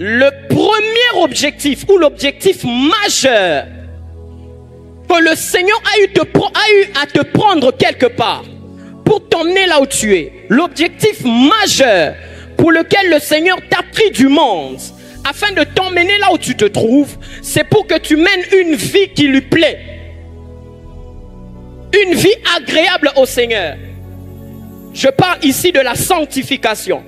Le premier objectif ou l'objectif majeur que le Seigneur a eu à te prendre quelque part pour t'emmener là où tu es, l'objectif majeur pour lequel le Seigneur t'a pris du monde afin de t'emmener là où tu te trouves, c'est pour que tu mènes une vie qui lui plaît, une vie agréable au Seigneur. Je parle ici de la sanctification.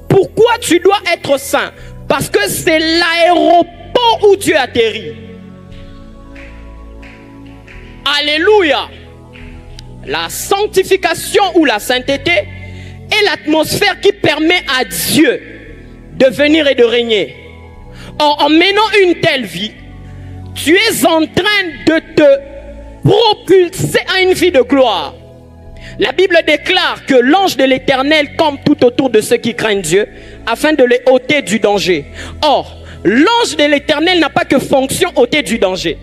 Pourquoi tu dois être saint? Parce que c'est l'aéroport où Dieu atterrit. Alléluia. La sanctification ou la sainteté est l'atmosphère qui permet à Dieu de venir et de régner. Or, en menant une telle vie, tu es en train de te propulser à une vie de gloire. La Bible déclare que l'ange de l'Éternel campe tout autour de ceux qui craignent Dieu afin de les ôter du danger. Or, l'ange de l'Éternel n'a pas que fonction ôter du danger.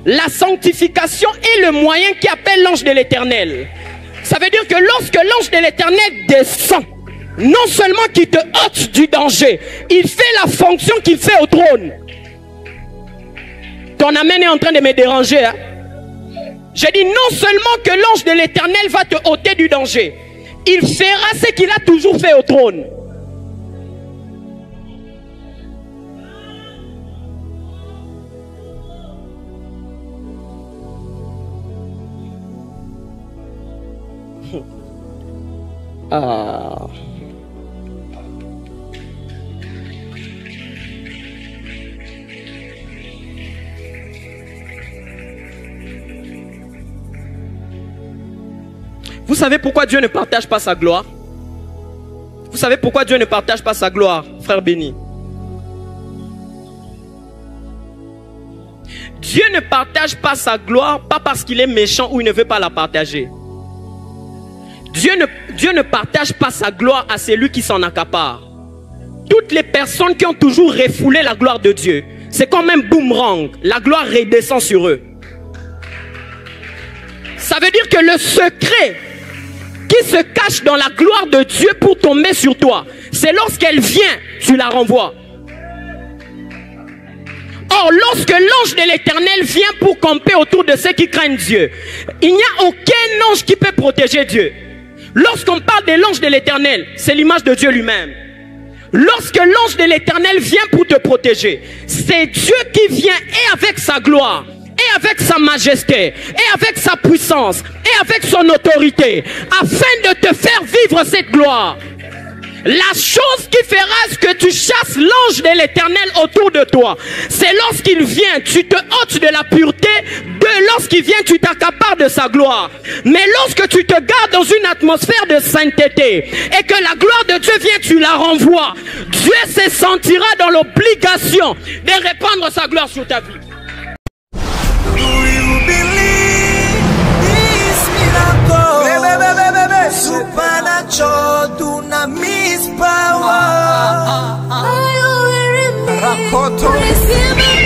La sanctification est le moyen qui appelle l'ange de l'Éternel. Ça veut dire que lorsque l'ange de l'Éternel descend, non seulement qu'il te ôte du danger, il fait la fonction qu'il fait au trône. Ton amen est en train de me déranger. Hein? Je dis non seulement que l'ange de l'Éternel va te ôter du danger, il fera ce qu'il a toujours fait au trône. Vous savez pourquoi Dieu ne partage pas sa gloire? Vous savez pourquoi Dieu ne partage pas sa gloire, frère béni? Dieu ne partage pas sa gloire, pas parce qu'il est méchant ou il ne veut pas la partager. Dieu ne partage pas sa gloire à celui qui s'en accapare. Toutes les personnes qui ont toujours refoulé la gloire de Dieu, c'est comme un boomerang. La gloire redescend sur eux. Ça veut dire que le secret qui se cache dans la gloire de Dieu pour tomber sur toi, c'est lorsqu'elle vient, tu la renvoies. Or, lorsque l'ange de l'Éternel vient pour camper autour de ceux qui craignent Dieu, il n'y a aucun ange qui peut protéger Dieu. Lorsqu'on parle de l'ange de l'Éternel, c'est l'image de Dieu lui-même. Lorsque l'ange de l'Éternel vient pour te protéger, c'est Dieu qui vient et avec sa gloire, et avec sa majesté, et avec sa puissance, et avec son autorité, afin de te faire vivre cette gloire. La chose qui fera ce que tu chasses l'ange de l'Éternel autour de toi, c'est lorsqu'il vient, tu te ôtes de la pureté, lorsqu'il vient, tu t'accapares de sa gloire. Mais lorsque tu te gardes dans une atmosphère de sainteté, et que la gloire de Dieu vient, tu la renvoies, Dieu se sentira dans l'obligation de répandre sa gloire sur ta vie. Supernatural dunamis power. Are you hearing me?